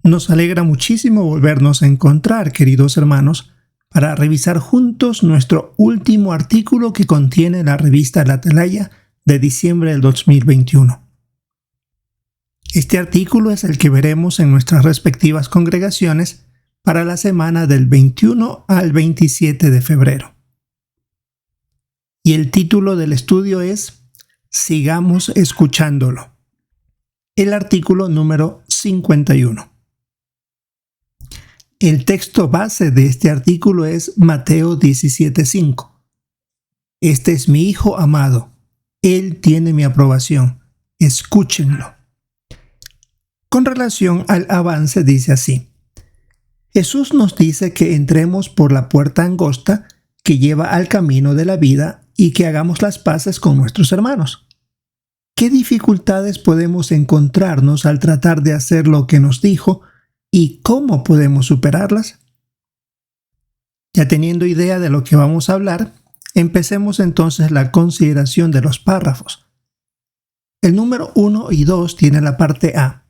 Nos alegra muchísimo volvernos a encontrar, queridos hermanos, para revisar juntos nuestro último artículo que contiene la revista La Atalaya de diciembre del 2021. Este artículo es el que veremos en nuestras respectivas congregaciones para la semana del 21 al 27 de febrero. Y el título del estudio es Sigamos escuchándolo. El artículo número 51. El texto base de este artículo es Mateo 17:5. Este es mi Hijo amado. Él tiene mi aprobación. Escúchenlo. Con relación al avance dice así. Jesús nos dice que entremos por la puerta angosta que lleva al camino de la vida y que hagamos las paces con nuestros hermanos. ¿Qué dificultades podemos encontrarnos al tratar de hacer lo que nos dijo y cómo podemos superarlas? Ya teniendo idea de lo que vamos a hablar, empecemos entonces la consideración de los párrafos. El número 1 y 2 tiene la parte A.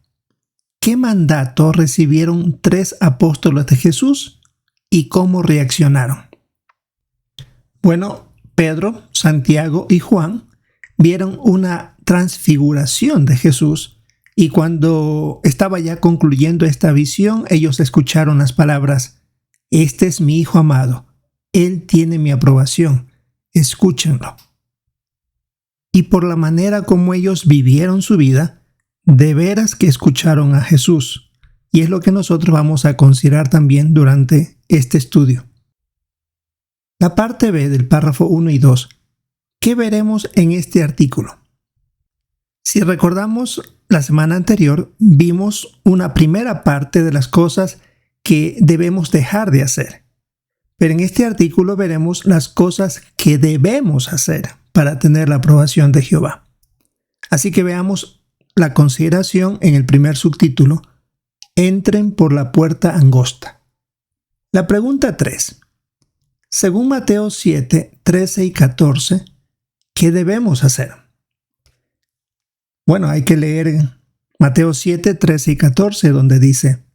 ¿Qué mandato recibieron 3 apóstoles de Jesús y cómo reaccionaron? Bueno, Pedro, Santiago y Juan vieron una transfiguración de Jesús y cuando estaba ya concluyendo esta visión, ellos escucharon las palabras: Este es mi Hijo amado, Él tiene mi aprobación, escúchenlo. Y por la manera como ellos vivieron su vida, de veras que escucharon a Jesús, y es lo que nosotros vamos a considerar también durante este estudio. La parte B del párrafo 1 y 2. ¿Qué veremos en este artículo? Si recordamos, la semana anterior vimos una primera parte de las cosas que debemos dejar de hacer. Pero en este artículo veremos las cosas que debemos hacer para tener la aprobación de Jehová. Así que veamos la consideración en el primer subtítulo: Entren por la puerta angosta. La pregunta 3. Según Mateo 7, 13 y 14, ¿qué debemos hacer? Bueno, hay que leer Mateo 7, 13 y 14, donde dice: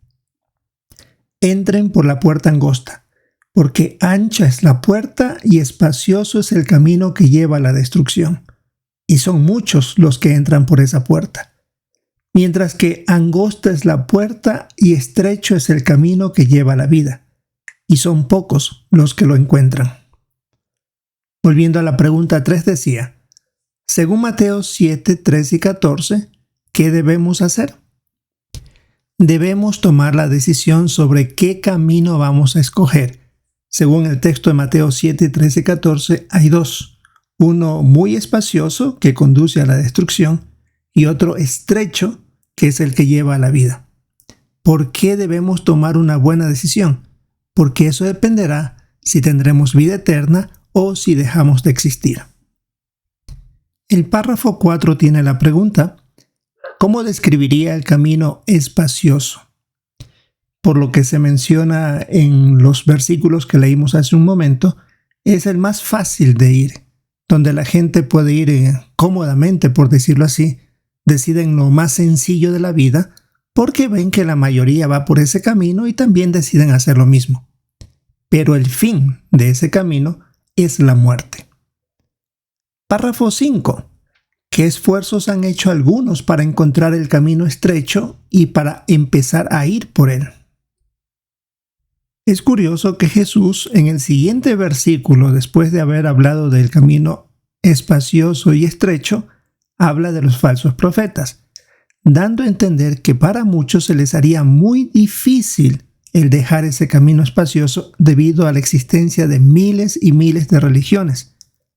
Entren por la puerta angosta, porque ancha es la puerta y espacioso es el camino que lleva a la destrucción, y son muchos los que entran por esa puerta. Mientras que angosta es la puerta y estrecho es el camino que lleva a la vida, y son pocos los que lo encuentran. Volviendo a la pregunta 3 decía, según Mateo 7, 13 y 14, ¿qué debemos hacer? Debemos tomar la decisión sobre qué camino vamos a escoger. Según el texto de Mateo 7, 13 y 14, hay 2. Uno muy espacioso, que conduce a la destrucción, y otro estrecho, que es el que lleva a la vida. ¿Por qué debemos tomar una buena decisión? Porque eso dependerá si tendremos vida eterna o si dejamos de existir. El párrafo 4 tiene la pregunta: ¿cómo describiría el camino espacioso? Por lo que se menciona en los versículos que leímos hace un momento, es el más fácil de ir, donde la gente puede ir cómodamente, por decirlo así. Deciden lo más sencillo de la vida porque ven que la mayoría va por ese camino y también deciden hacer lo mismo. Pero el fin de ese camino es la muerte. Párrafo 5. ¿Qué esfuerzos han hecho algunos para encontrar el camino estrecho y para empezar a ir por él? Es curioso que Jesús, en el siguiente versículo, después de haber hablado del camino espacioso y estrecho, habla de los falsos profetas, dando a entender que para muchos se les haría muy difícil el dejar ese camino espacioso debido a la existencia de miles y miles de religiones.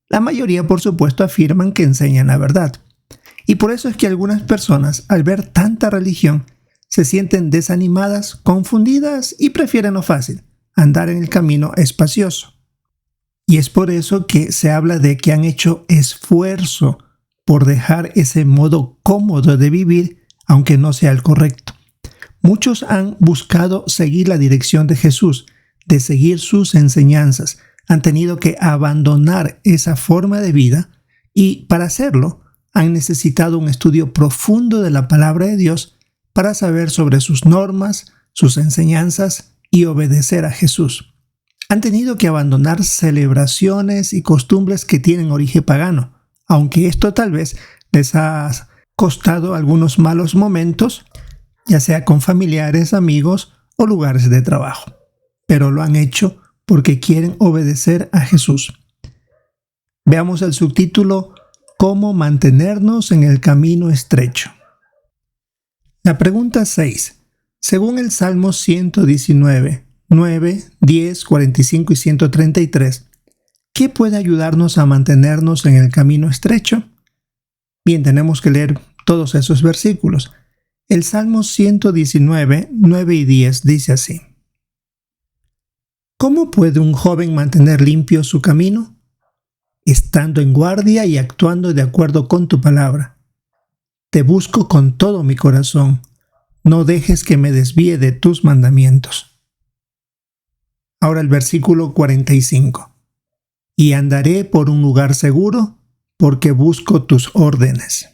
La mayoría, por supuesto, afirman que enseñan la verdad. Y por eso es que algunas personas, al ver tanta religión, se sienten desanimadas, confundidas y prefieren lo fácil, andar en el camino espacioso. Y es por eso que se habla de que han hecho esfuerzo por dejar ese modo cómodo de vivir, aunque no sea el correcto. Muchos han buscado seguir la dirección de Jesús, de seguir sus enseñanzas. Han tenido que abandonar esa forma de vida y para hacerlo han necesitado un estudio profundo de la palabra de Dios para saber sobre sus normas, sus enseñanzas y obedecer a Jesús. Han tenido que abandonar celebraciones y costumbres que tienen origen pagano, aunque esto tal vez les ha costado algunos malos momentos, ya sea con familiares, amigos o lugares de trabajo. Pero lo han hecho porque quieren obedecer a Jesús. Veamos el subtítulo: ¿Cómo mantenernos en el camino estrecho? La pregunta 6. Según el Salmo 119, 9, 10, 45 y 133, ¿qué puede ayudarnos a mantenernos en el camino estrecho? Bien, tenemos que leer todos esos versículos. El Salmo 119, 9 y 10 dice así: ¿Cómo puede un joven mantener limpio su camino? Estando en guardia y actuando de acuerdo con tu palabra. Te busco con todo mi corazón. No dejes que me desvíe de tus mandamientos. Ahora el versículo 45. Y andaré por un lugar seguro, porque busco tus órdenes.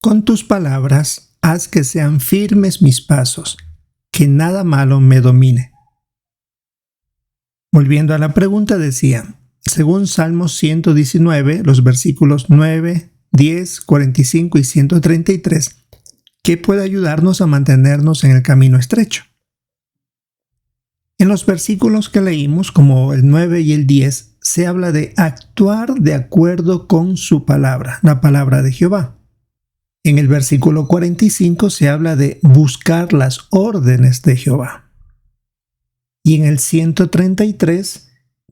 Con tus palabras, haz que sean firmes mis pasos, que nada malo me domine. Volviendo a la pregunta, decía, según Salmos 119, los versículos 9, 10, 45 y 133, ¿qué puede ayudarnos a mantenernos en el camino estrecho? En los versículos que leímos, como el 9 y el 10, se habla de actuar de acuerdo con su palabra, la palabra de Jehová. En el versículo 45 se habla de buscar las órdenes de Jehová. Y en el 133,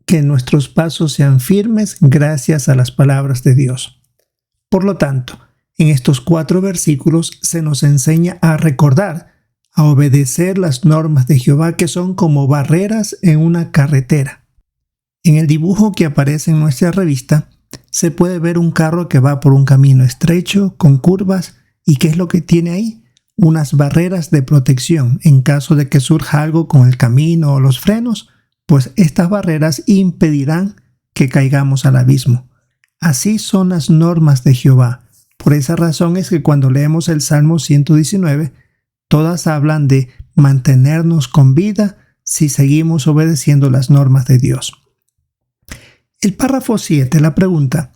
que nuestros pasos sean firmes gracias a las palabras de Dios. Por lo tanto, en estos 4 versículos se nos enseña a recordar, a obedecer las normas de Jehová, que son como barreras en una carretera. En el dibujo que aparece en nuestra revista, se puede ver un carro que va por un camino estrecho, con curvas, ¿y qué es lo que tiene ahí? Unas barreras de protección. En caso de que surja algo con el camino o los frenos, pues estas barreras impedirán que caigamos al abismo. Así son las normas de Jehová. Por esa razón es que cuando leemos el Salmo 119, todas hablan de mantenernos con vida si seguimos obedeciendo las normas de Dios. El párrafo 7, la pregunta: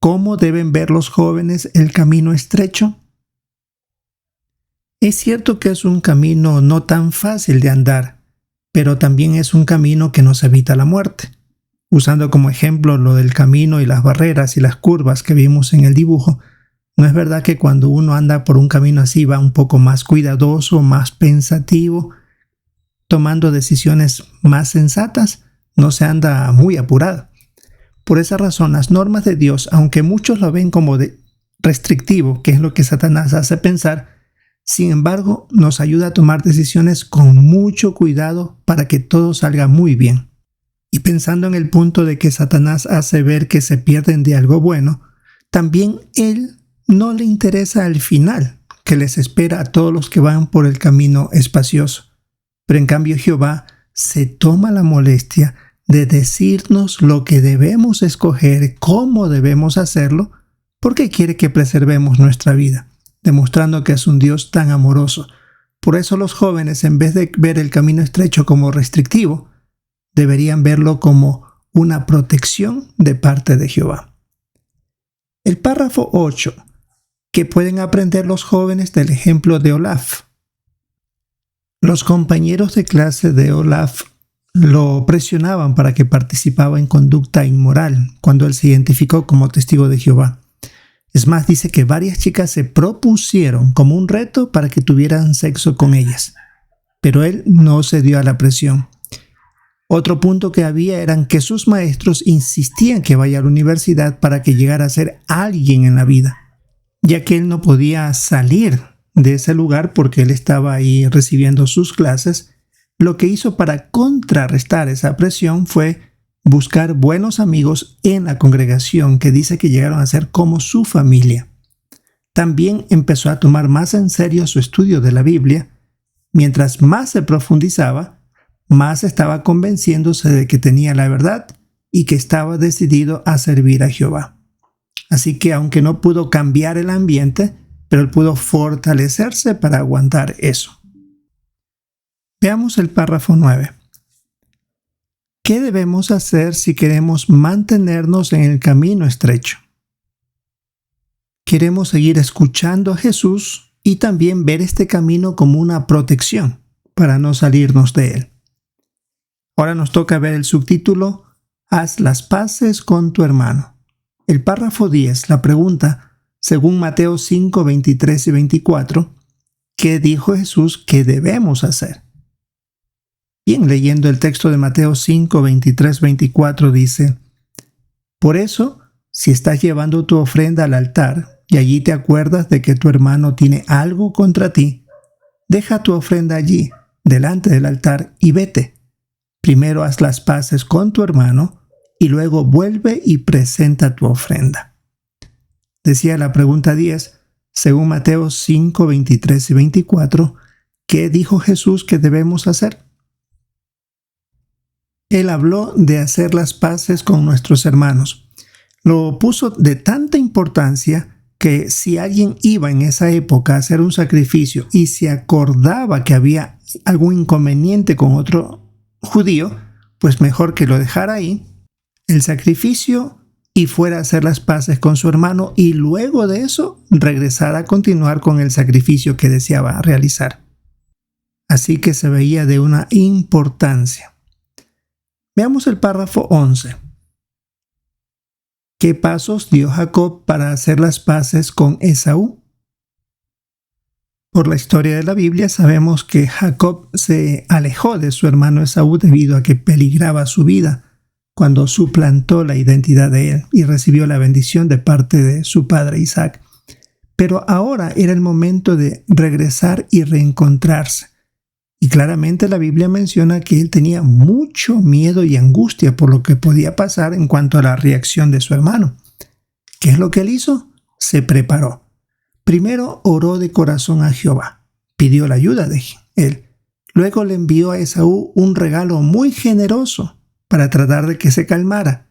¿cómo deben ver los jóvenes el camino estrecho? Es cierto que es un camino no tan fácil de andar, pero también es un camino que nos evita la muerte. Usando como ejemplo lo del camino y las barreras y las curvas que vimos en el dibujo, ¿no es verdad que cuando uno anda por un camino así va un poco más cuidadoso, más pensativo, tomando decisiones más sensatas? No se anda muy apurado. Por esa razón, las normas de Dios, aunque muchos lo ven como restrictivo, que es lo que Satanás hace pensar, sin embargo, nos ayuda a tomar decisiones con mucho cuidado para que todo salga muy bien. Y pensando en el punto de que Satanás hace ver que se pierden de algo bueno, también él no le interesa al final, que les espera a todos los que van por el camino espacioso. Pero en cambio Jehová se toma la molestia de decirnos lo que debemos escoger, cómo debemos hacerlo, porque quiere que preservemos nuestra vida, demostrando que es un Dios tan amoroso. Por eso los jóvenes, en vez de ver el camino estrecho como restrictivo, deberían verlo como una protección de parte de Jehová. El párrafo 8. ¿Qué pueden aprender los jóvenes del ejemplo de Olaf? Los compañeros de clase de Olaf lo presionaban para que participara en conducta inmoral cuando él se identificó como testigo de Jehová. Es más, dice que varias chicas se propusieron como un reto para que tuvieran sexo con ellas, pero él no cedió a la presión. Otro punto que había eran que sus maestros insistían que vaya a la universidad para que llegara a ser alguien en la vida, ya que él no podía salir de ese lugar porque él estaba ahí recibiendo sus clases. Lo que hizo para contrarrestar esa presión fue buscar buenos amigos en la congregación, que dice que llegaron a ser como su familia. También empezó a tomar más en serio su estudio de la Biblia. Mientras más se profundizaba, más estaba convenciéndose de que tenía la verdad y que estaba decidido a servir a Jehová. Así que aunque no pudo cambiar el ambiente, pero él pudo fortalecerse para aguantar eso. Veamos el párrafo 9. ¿Qué debemos hacer si queremos mantenernos en el camino estrecho? Queremos seguir escuchando a Jesús y también ver este camino como una protección para no salirnos de él. Ahora nos toca ver el subtítulo: Haz las paces con tu hermano. El párrafo 10, la pregunta, según Mateo 5, 23 y 24, ¿qué dijo Jesús que debemos hacer? Bien, leyendo el texto de Mateo 5, 23, 24 dice: Por eso, si estás llevando tu ofrenda al altar y allí te acuerdas de que tu hermano tiene algo contra ti, deja tu ofrenda allí, delante del altar, y vete. Primero haz las paces con tu hermano y luego vuelve y presenta tu ofrenda. Decía la pregunta 10, según Mateo 5, 23 y 24, ¿qué dijo Jesús que debemos hacer? Él habló de hacer las paces con nuestros hermanos. Lo puso de tanta importancia que si alguien iba en esa época a hacer un sacrificio y se acordaba que había algún inconveniente con otro judío, pues mejor que lo dejara ahí, el sacrificio, y fuera a hacer las paces con su hermano y luego de eso regresara a continuar con el sacrificio que deseaba realizar. Así que se veía de una importancia. Veamos el párrafo 11. ¿Qué pasos dio Jacob para hacer las paces con Esaú? Por la historia de la Biblia sabemos que Jacob se alejó de su hermano Esaú debido a que peligraba su vida cuando suplantó la identidad de él y recibió la bendición de parte de su padre Isaac. Pero ahora era el momento de regresar y reencontrarse. Y claramente la Biblia menciona que él tenía mucho miedo y angustia por lo que podía pasar en cuanto a la reacción de su hermano. ¿Qué es lo que él hizo? Se preparó. Primero oró de corazón a Jehová, pidió la ayuda de él. Luego le envió a Esaú un regalo muy generoso para tratar de que se calmara.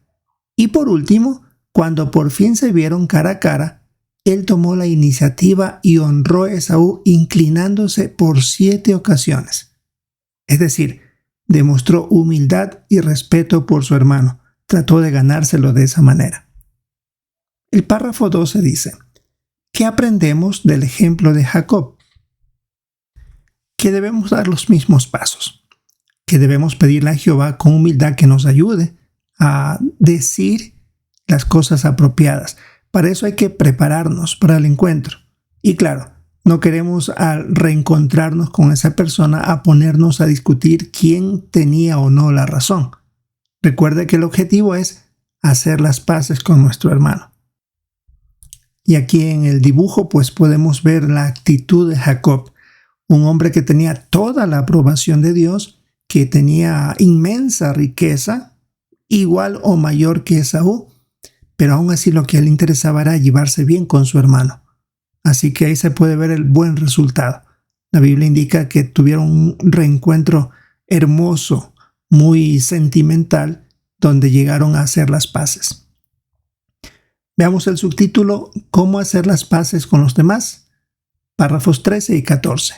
Y por último, cuando por fin se vieron cara a cara, él tomó la iniciativa y honró a Esaú inclinándose por 7 ocasiones. Es decir, demostró humildad y respeto por su hermano. Trató de ganárselo de esa manera. El párrafo 12 dice: ¿qué aprendemos del ejemplo de Jacob? Que debemos dar los mismos pasos. Que debemos pedirle a Jehová con humildad que nos ayude a decir las cosas apropiadas. Para eso hay que prepararnos para el encuentro. Y claro, no queremos al reencontrarnos con esa persona a ponernos a discutir quién tenía o no la razón. Recuerde que el objetivo es hacer las paces con nuestro hermano. Y aquí en el dibujo pues podemos ver la actitud de Jacob, un hombre que tenía toda la aprobación de Dios, que tenía inmensa riqueza, igual o mayor que Esaú, pero aún así lo que a él le interesaba era llevarse bien con su hermano. Así que ahí se puede ver el buen resultado. La Biblia indica que tuvieron un reencuentro hermoso, muy sentimental, donde llegaron a hacer las paces. Veamos el subtítulo: ¿Cómo hacer las paces con los demás? Párrafos 13 y 14.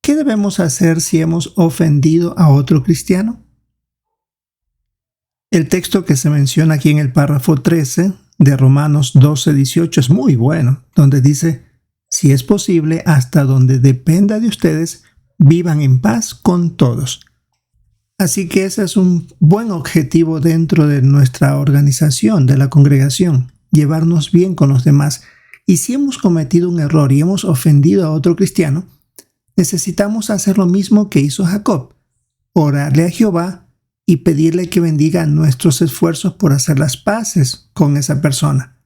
¿Qué debemos hacer si hemos ofendido a otro cristiano? El texto que se menciona aquí en el párrafo 13 de Romanos 12:18 es muy bueno, donde dice: si es posible, hasta donde dependa de ustedes, vivan en paz con todos. Así que ese es un buen objetivo dentro de nuestra organización, de la congregación, llevarnos bien con los demás. Y si hemos cometido un error y hemos ofendido a otro cristiano, necesitamos hacer lo mismo que hizo Jacob: orarle a Jehová y pedirle que bendiga nuestros esfuerzos por hacer las paces con esa persona.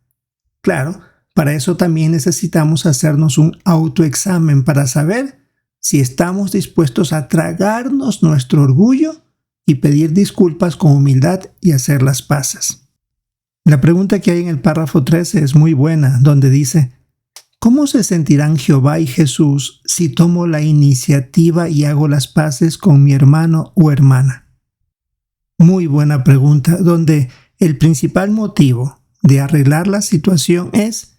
Claro, para eso también necesitamos hacernos un autoexamen para saber si estamos dispuestos a tragarnos nuestro orgullo y pedir disculpas con humildad y hacer las paces. La pregunta que hay en el párrafo 13 es muy buena, donde dice: ¿cómo se sentirán Jehová y Jesús si tomo la iniciativa y hago las paces con mi hermano o hermana? Muy buena pregunta, donde el principal motivo de arreglar la situación es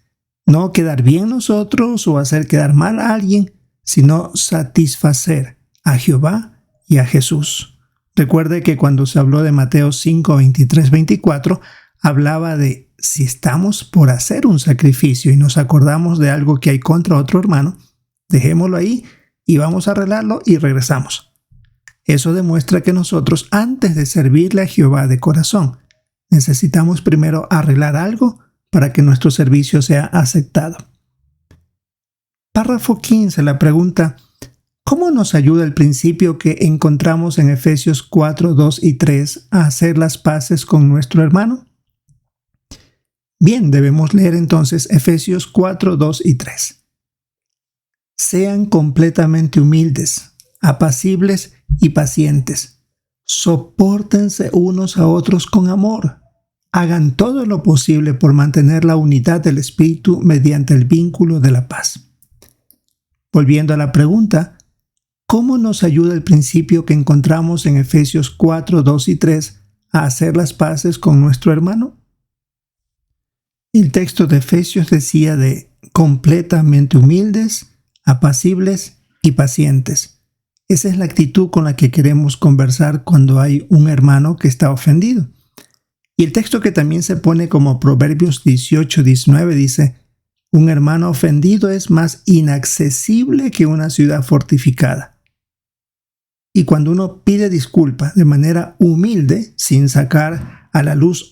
No quedar bien nosotros o hacer quedar mal a alguien, sino satisfacer a Jehová y a Jesús. Recuerde que cuando se habló de Mateo 5, 23, 24, hablaba de si estamos por hacer un sacrificio y nos acordamos de algo que hay contra otro hermano, dejémoslo ahí y vamos a arreglarlo y regresamos. Eso demuestra que nosotros, antes de servirle a Jehová de corazón, necesitamos primero arreglar algo para que nuestro servicio sea aceptado. Párrafo 15, la pregunta: ¿cómo nos ayuda el principio que encontramos en Efesios 4, 2 y 3 a hacer las paces con nuestro hermano? Bien, debemos leer entonces Efesios 4, 2 y 3. Sean completamente humildes, apacibles y pacientes. Sopórtense unos a otros con amor. Hagan todo lo posible por mantener la unidad del Espíritu mediante el vínculo de la paz. Volviendo a la pregunta, ¿cómo nos ayuda el principio que encontramos en Efesios 4, 2 y 3 a hacer las paces con nuestro hermano? El texto de Efesios decía de completamente humildes, apacibles y pacientes. Esa es la actitud con la que queremos conversar cuando hay un hermano que está ofendido. Y el texto que también se pone como Proverbios 18, 19 dice: un hermano ofendido es más inaccesible que una ciudad fortificada. Y cuando uno pide disculpa de manera humilde, sin sacar a la luz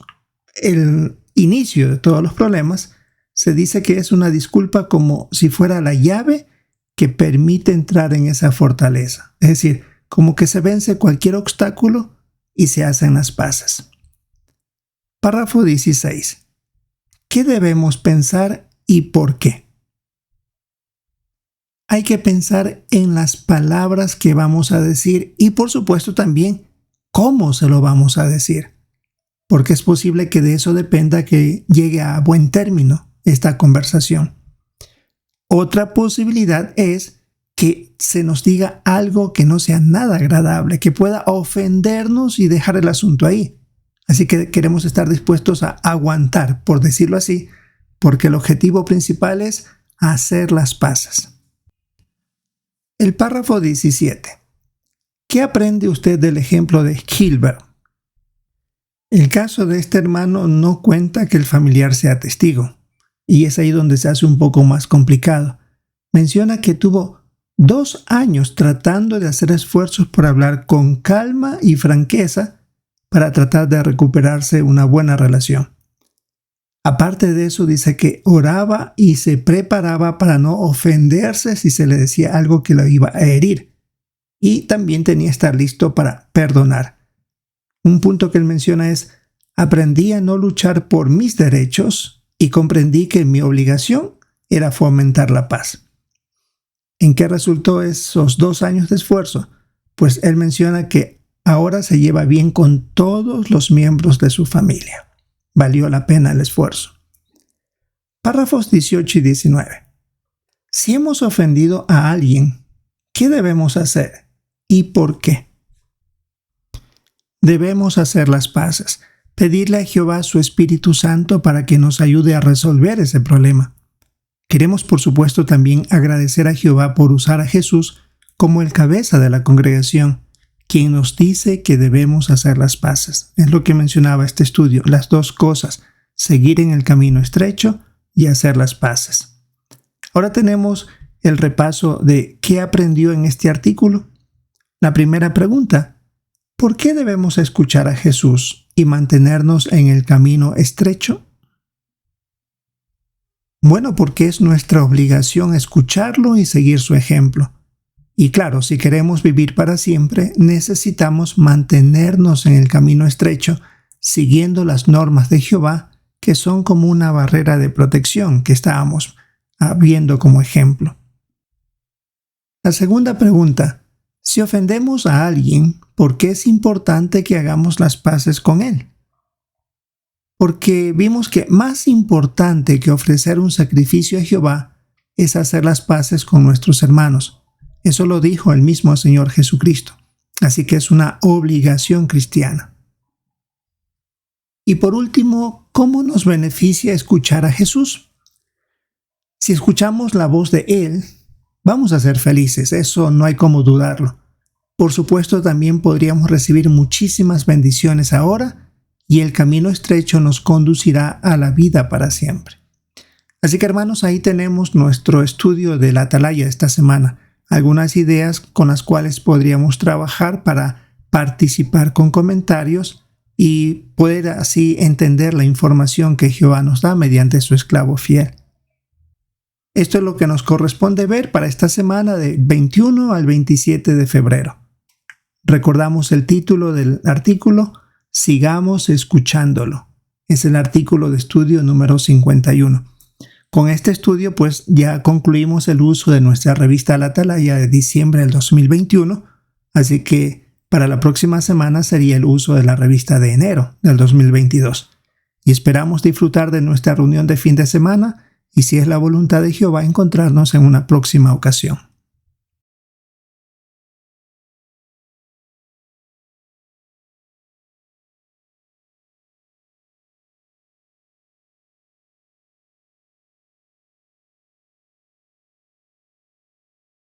el inicio de todos los problemas, se dice que es una disculpa como si fuera la llave que permite entrar en esa fortaleza. Es decir, como que se vence cualquier obstáculo y se hacen las paces. Párrafo 16. ¿Qué debemos pensar y por qué? Hay que pensar en las palabras que vamos a decir y, por supuesto, también cómo se lo vamos a decir, porque es posible que de eso dependa que llegue a buen término esta conversación. Otra posibilidad es que se nos diga algo que no sea nada agradable, que pueda ofendernos y dejar el asunto ahí. Así que queremos estar dispuestos a aguantar, por decirlo así, porque el objetivo principal es hacer las paces. El párrafo 17. ¿Qué aprende usted del ejemplo de Gilbert? El caso de este hermano no cuenta que el familiar sea testigo, y es ahí donde se hace un poco más complicado. Menciona que tuvo 2 años tratando de hacer esfuerzos por hablar con calma y franqueza para tratar de recuperarse una buena relación. Aparte de eso, dice que oraba y se preparaba para no ofenderse si se le decía algo que lo iba a herir. Y también tenía que estar listo para perdonar. Un punto que él menciona es: aprendí a no luchar por mis derechos y comprendí que mi obligación era fomentar la paz. ¿En qué resultó esos 2 años de esfuerzo? Pues él menciona que ahora se lleva bien con todos los miembros de su familia. Valió la pena el esfuerzo. Párrafos 18 y 19. Si hemos ofendido a alguien, ¿qué debemos hacer y por qué? Debemos hacer las paces, pedirle a Jehová su Espíritu Santo para que nos ayude a resolver ese problema. Queremos, por supuesto, también agradecer a Jehová por usar a Jesús como el cabeza de la congregación, quien nos dice que debemos hacer las paces. Es lo que mencionaba este estudio, las 2 cosas: seguir en el camino estrecho y hacer las paces. Ahora tenemos el repaso de qué aprendió en este artículo. La primera pregunta: ¿por qué debemos escuchar a Jesús y mantenernos en el camino estrecho? Bueno, porque es nuestra obligación escucharlo y seguir su ejemplo. Y claro, si queremos vivir para siempre, necesitamos mantenernos en el camino estrecho, siguiendo las normas de Jehová, que son como una barrera de protección que estábamos viendo como ejemplo. La segunda pregunta: si ofendemos a alguien, ¿por qué es importante que hagamos las paces con él? Porque vimos que más importante que ofrecer un sacrificio a Jehová es hacer las paces con nuestros hermanos. Eso lo dijo el mismo Señor Jesucristo. Así que es una obligación cristiana. Y por último, ¿cómo nos beneficia escuchar a Jesús? Si escuchamos la voz de Él, vamos a ser felices, eso no hay cómo dudarlo. Por supuesto, también podríamos recibir muchísimas bendiciones ahora y el camino estrecho nos conducirá a la vida para siempre. Así que hermanos, ahí tenemos nuestro estudio de la Atalaya esta semana. Algunas ideas con las cuales podríamos trabajar para participar con comentarios y poder así entender la información que Jehová nos da mediante su esclavo fiel. Esto es lo que nos corresponde ver para esta semana de 21 al 27 de febrero. Recordamos el título del artículo, Sigamos escuchándolo. Es el artículo de estudio número 51. Con este estudio, pues ya concluimos el uso de nuestra revista La Atalaya de diciembre del 2021, así que para la próxima semana sería el uso de la revista de enero del 2022. Y esperamos disfrutar de nuestra reunión de fin de semana y si es la voluntad de Jehová encontrarnos en una próxima ocasión.